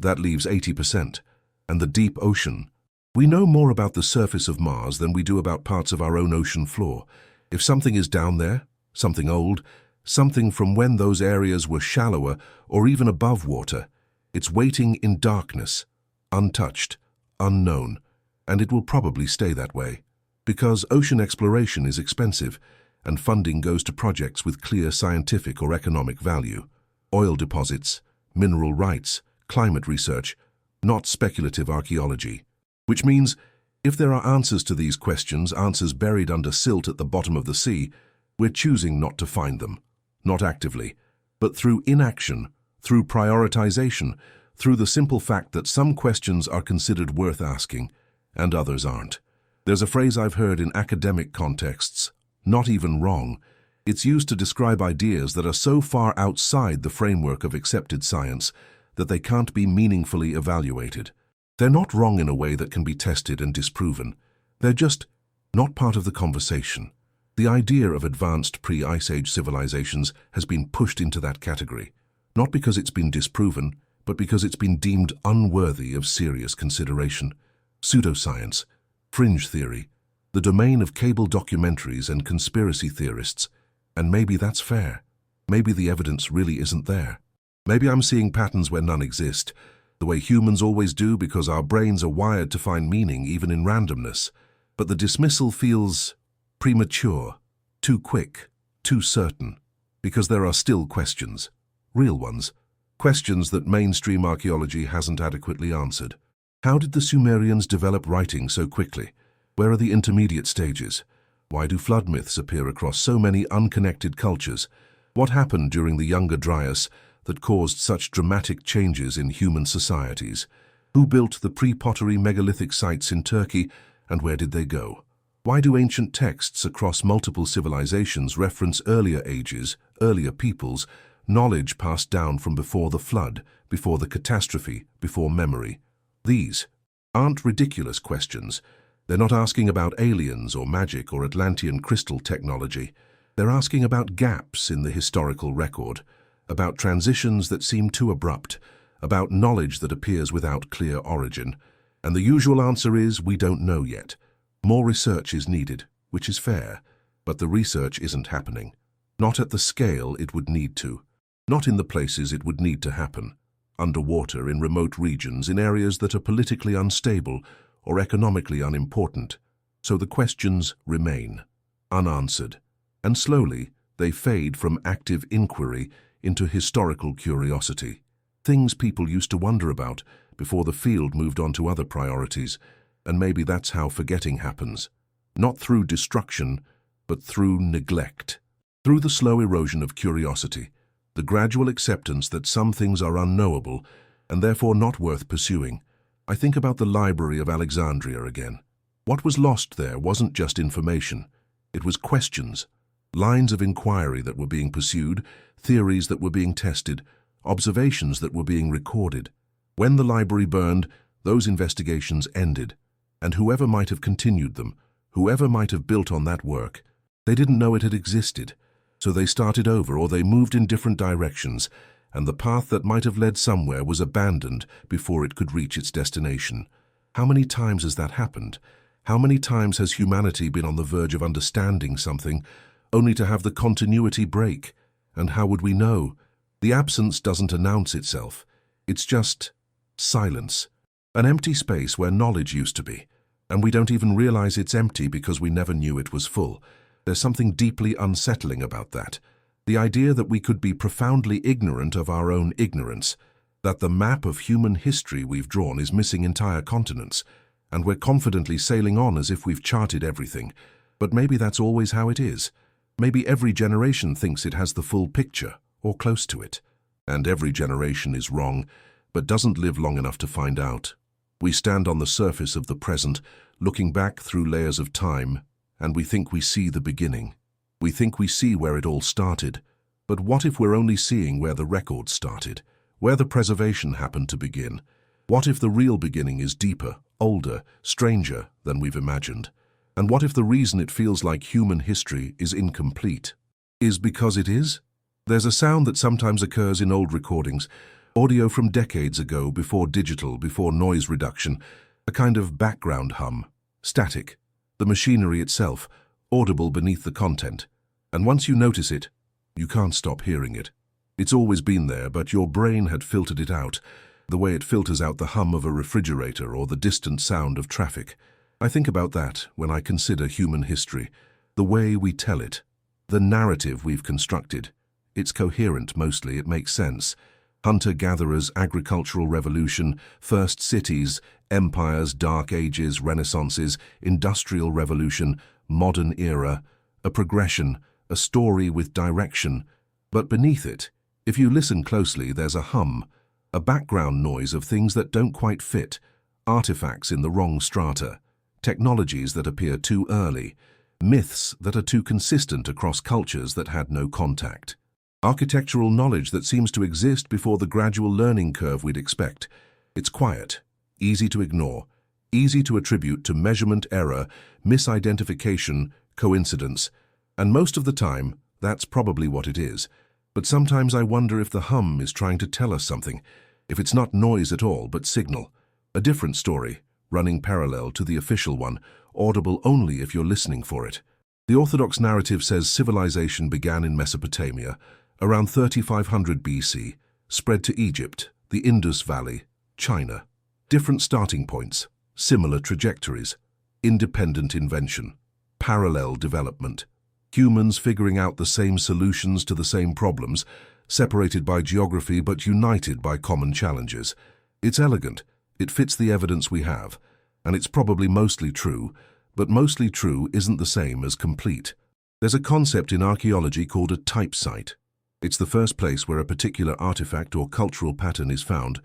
That leaves 80%. And the deep ocean. We know more about the surface of Mars than we do about parts of our own ocean floor. If something is down there, something old, something from when those areas were shallower or even above water, it's waiting in darkness, untouched, unknown, and it will probably stay that way. Because ocean exploration is expensive, and funding goes to projects with clear scientific or economic value. Oil deposits, mineral rights, climate research, not speculative archaeology. Which means, if there are answers to these questions, answers buried under silt at the bottom of the sea, we're choosing not to find them. Not actively, but through inaction, through prioritization, through the simple fact that some questions are considered worth asking, and others aren't. There's a phrase I've heard in academic contexts, not even wrong. It's used to describe ideas that are so far outside the framework of accepted science that they can't be meaningfully evaluated. They're not wrong in a way that can be tested and disproven. They're just not part of the conversation. The idea of advanced pre-Ice Age civilizations has been pushed into that category, not because it's been disproven, but because it's been deemed unworthy of serious consideration. Pseudoscience, fringe theory, the domain of cable documentaries and conspiracy theorists. And maybe that's fair. Maybe the evidence really isn't there. Maybe I'm seeing patterns where none exist, the way humans always do because our brains are wired to find meaning even in randomness. But the dismissal feels premature, too quick, too certain, because there are still questions, real ones, questions that mainstream archaeology hasn't adequately answered. How did the Sumerians develop writing so quickly? Where are the intermediate stages? Why do flood myths appear across so many unconnected cultures? What happened during the Younger Dryas that caused such dramatic changes in human societies? Who built the pre-pottery megalithic sites in Turkey, and where did they go? Why do ancient texts across multiple civilizations reference earlier ages, earlier peoples, knowledge passed down from before the flood, before the catastrophe, before memory? These aren't ridiculous questions. They're not asking about aliens or magic or Atlantean crystal technology. They're asking about gaps in the historical record, about transitions that seem too abrupt, about knowledge that appears without clear origin. And the usual answer is, we don't know yet. More research is needed, which is fair, but the research isn't happening. Not at the scale it would need to. Not in the places it would need to happen. Underwater, in remote regions, in areas that are politically unstable or economically unimportant. So the questions remain, unanswered. And slowly, they fade from active inquiry into historical curiosity. Things people used to wonder about before the field moved on to other priorities. And maybe that's how forgetting happens. Not through destruction, but through neglect. Through the slow erosion of curiosity. The gradual acceptance that some things are unknowable and therefore not worth pursuing. I think about the Library of Alexandria again. What was lost there wasn't just information. It was questions. Lines of inquiry that were being pursued, theories that were being tested, observations that were being recorded. When the library burned, those investigations ended, and whoever might have continued them, whoever might have built on that work, they didn't know it had existed. So they started over, or they moved in different directions, and the path that might have led somewhere was abandoned before it could reach its destination. How many times has that happened? How many times has humanity been on the verge of understanding something, only to have the continuity break? And how would we know? The absence doesn't announce itself. It's just silence. An empty space where knowledge used to be. And we don't even realize it's empty because we never knew it was full. There's something deeply unsettling about that. The idea that we could be profoundly ignorant of our own ignorance, that the map of human history we've drawn is missing entire continents, and we're confidently sailing on as if we've charted everything. But maybe that's always how it is. Maybe every generation thinks it has the full picture, or close to it. And every generation is wrong, but doesn't live long enough to find out. We stand on the surface of the present, looking back through layers of time, and we think we see the beginning. We think we see where it all started. But what if we're only seeing where the record started, where the preservation happened to begin? What if the real beginning is deeper, older, stranger than we've imagined? And what if the reason it feels like human history is incomplete is because it is? There's a sound that sometimes occurs in old recordings, audio from decades ago, before digital, before noise reduction, a kind of background hum, static. The machinery itself, audible beneath the content. And once you notice it, you can't stop hearing it. It's always been there, but your brain had filtered it out, the way it filters out the hum of a refrigerator or the distant sound of traffic. I think about that when I consider human history, the way we tell it, the narrative we've constructed. It's coherent mostly, it makes sense. Hunter-gatherers, agricultural revolution, first cities, empires, dark ages, renaissances, industrial revolution, modern era, a progression, a story with direction. But beneath it, if you listen closely, there's a hum, a background noise of things that don't quite fit, artifacts in the wrong strata, technologies that appear too early, myths that are too consistent across cultures that had no contact. Architectural knowledge that seems to exist before the gradual learning curve we'd expect. It's quiet, easy to ignore, easy to attribute to measurement error, misidentification, coincidence. And most of the time, that's probably what it is. But sometimes I wonder if the hum is trying to tell us something, if it's not noise at all, but signal. A different story, running parallel to the official one, audible only if you're listening for it. The Orthodox narrative says civilization began in Mesopotamia, around 3500 BC, spread to Egypt, the Indus Valley, China. Different starting points, similar trajectories, independent invention, parallel development. Humans figuring out the same solutions to the same problems, separated by geography but united by common challenges. It's elegant, it fits the evidence we have, and it's probably mostly true, but mostly true isn't the same as complete. There's a concept in archaeology called a type site. It's the first place where a particular artifact or cultural pattern is found,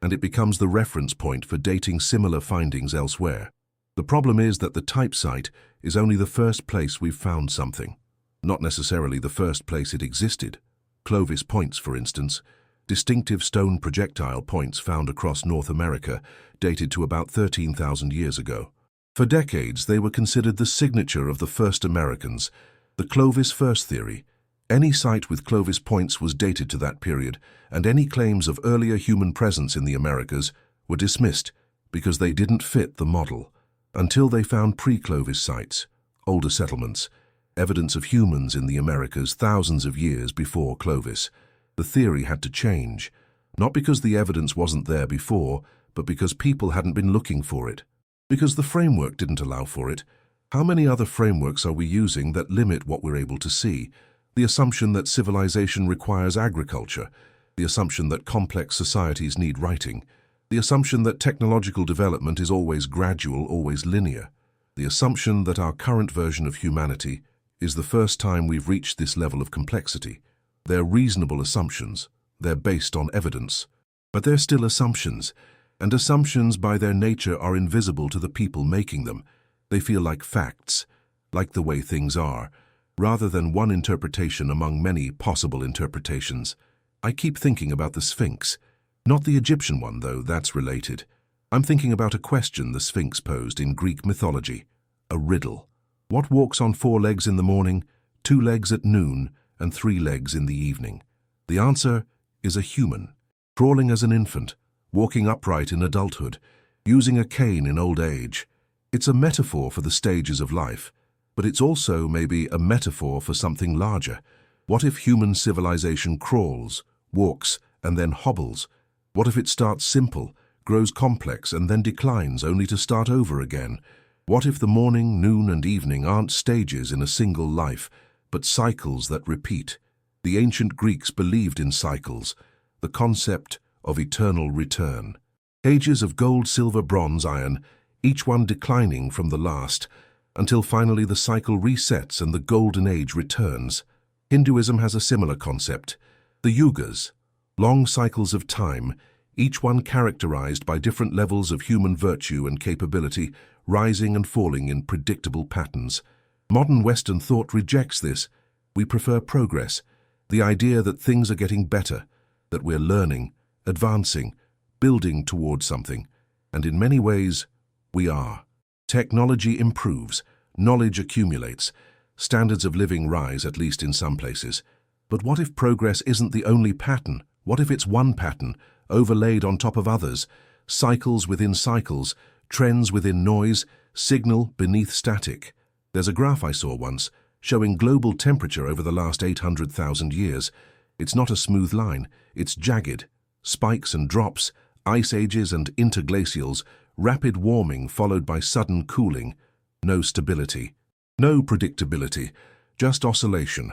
and it becomes the reference point for dating similar findings elsewhere. The problem is that the type site is only the first place we've found something, not necessarily the first place it existed. Clovis points, for instance, distinctive stone projectile points found across North America, dated to about 13,000 years ago. For decades, they were considered the signature of the first Americans, the Clovis first theory. Any site with Clovis points was dated to that period, and any claims of earlier human presence in the Americas were dismissed because they didn't fit the model, until they found pre-Clovis sites, older settlements, evidence of humans in the Americas thousands of years before Clovis. The theory had to change, not because the evidence wasn't there before, but because people hadn't been looking for it, because the framework didn't allow for it. How many other frameworks are we using that limit what we're able to see? The assumption that civilization requires agriculture, the assumption that complex societies need writing, the assumption that technological development is always gradual, always linear, the assumption that our current version of humanity is the first time we've reached this level of complexity. They're reasonable assumptions, they're based on evidence, but they're still assumptions, and assumptions by their nature are invisible to the people making them. They feel like facts, like the way things are, rather than one interpretation among many possible interpretations. I keep thinking about the Sphinx. Not the Egyptian one, though, that's related. I'm thinking about a question the Sphinx posed in Greek mythology, a riddle. What walks on 4 legs in the morning, 2 legs at noon, and 3 legs in the evening? The answer is a human, crawling as an infant, walking upright in adulthood, using a cane in old age. It's a metaphor for the stages of life, but it's also maybe a metaphor for something larger. What if human civilization crawls, walks, and then hobbles? What if it starts simple, grows complex, and then declines only to start over again? What if the morning, noon, and evening aren't stages in a single life, but cycles that repeat? The ancient Greeks believed in cycles, the concept of eternal return. Ages of gold, silver, bronze, iron, each one declining from the last, until finally the cycle resets and the golden age returns. Hinduism has a similar concept. The yugas, long cycles of time, each one characterized by different levels of human virtue and capability, rising and falling in predictable patterns. Modern Western thought rejects this. We prefer progress, the idea that things are getting better, that we're learning, advancing, building towards something. And in many ways, we are. Technology improves, knowledge accumulates, standards of living rise, at least in some places. But what if progress isn't the only pattern? What if it's one pattern, overlaid on top of others, cycles within cycles, trends within noise, signal beneath static? There's a graph I saw once, showing global temperature over the last 800,000 years. It's not a smooth line, it's jagged. Spikes and drops, ice ages and interglacials, rapid warming followed by sudden cooling. No stability, no predictability, just oscillation.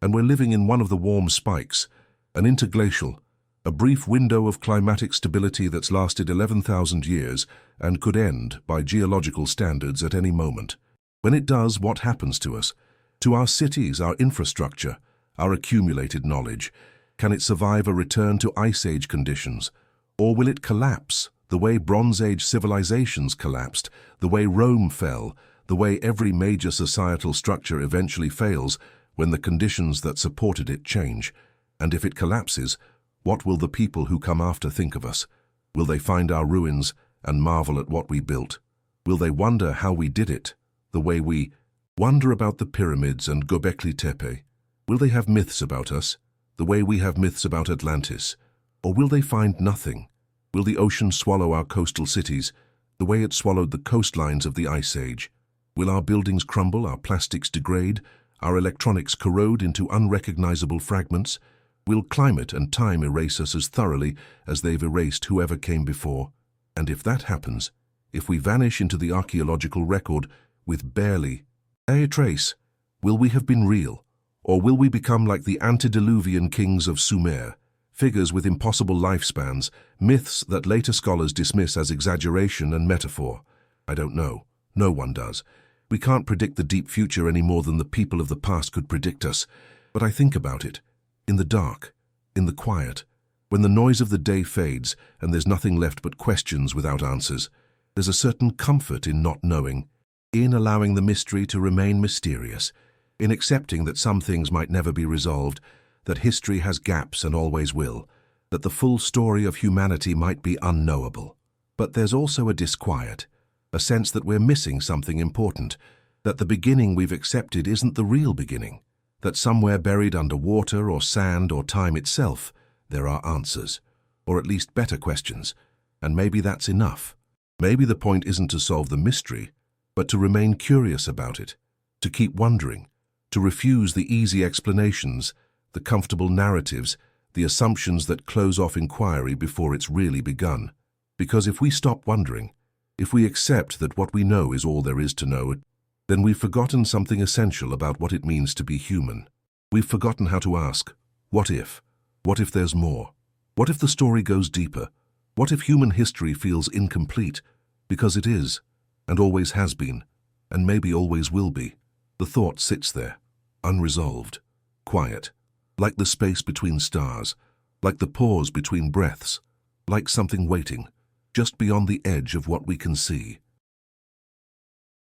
And we're living in one of the warm spikes, an interglacial, a brief window of climatic stability that's lasted 11,000 years and could end, by geological standards, at any moment. When it does, what happens to us? To our cities, our infrastructure, our accumulated knowledge? Can it survive a return to Ice Age conditions? Or will it collapse, the way Bronze Age civilizations collapsed, the way Rome fell, the way every major societal structure eventually fails when the conditions that supported it change? And if it collapses, what will the people who come after think of us? Will they find our ruins and marvel at what we built? Will they wonder how we did it, the way we wonder about the pyramids and Göbekli Tepe? Will they have myths about us, the way we have myths about Atlantis? Or will they find nothing? Will the ocean swallow our coastal cities, the way it swallowed the coastlines of the Ice Age? Will our buildings crumble, our plastics degrade, our electronics corrode into unrecognizable fragments? Will climate and time erase us as thoroughly as they've erased whoever came before? And if that happens, if we vanish into the archaeological record with barely a trace, will we have been real? Or will we become like the antediluvian kings of Sumer, figures with impossible lifespans, myths that later scholars dismiss as exaggeration and metaphor? I don't know. No one does. We can't predict the deep future any more than the people of the past could predict us. But I think about it. In the dark, in the quiet, when the noise of the day fades and there's nothing left but questions without answers, there's a certain comfort in not knowing, in allowing the mystery to remain mysterious, in accepting that some things might never be resolved, that history has gaps and always will, that the full story of humanity might be unknowable. But there's also a disquiet, a sense that we're missing something important, that the beginning we've accepted isn't the real beginning, that somewhere buried under water or sand or time itself, there are answers, or at least better questions, and maybe that's enough. Maybe the point isn't to solve the mystery, but to remain curious about it, to keep wondering, to refuse the easy explanations, the comfortable narratives, the assumptions that close off inquiry before it's really begun. Because if we stop wondering, if we accept that what we know is all there is to know, then we've forgotten something essential about what it means to be human. We've forgotten how to ask, what if? What if there's more? What if the story goes deeper? What if human history feels incomplete? Because it is, and always has been, and maybe always will be. The thought sits there, unresolved, quiet, like the space between stars, like the pause between breaths, like something waiting, just beyond the edge of what we can see.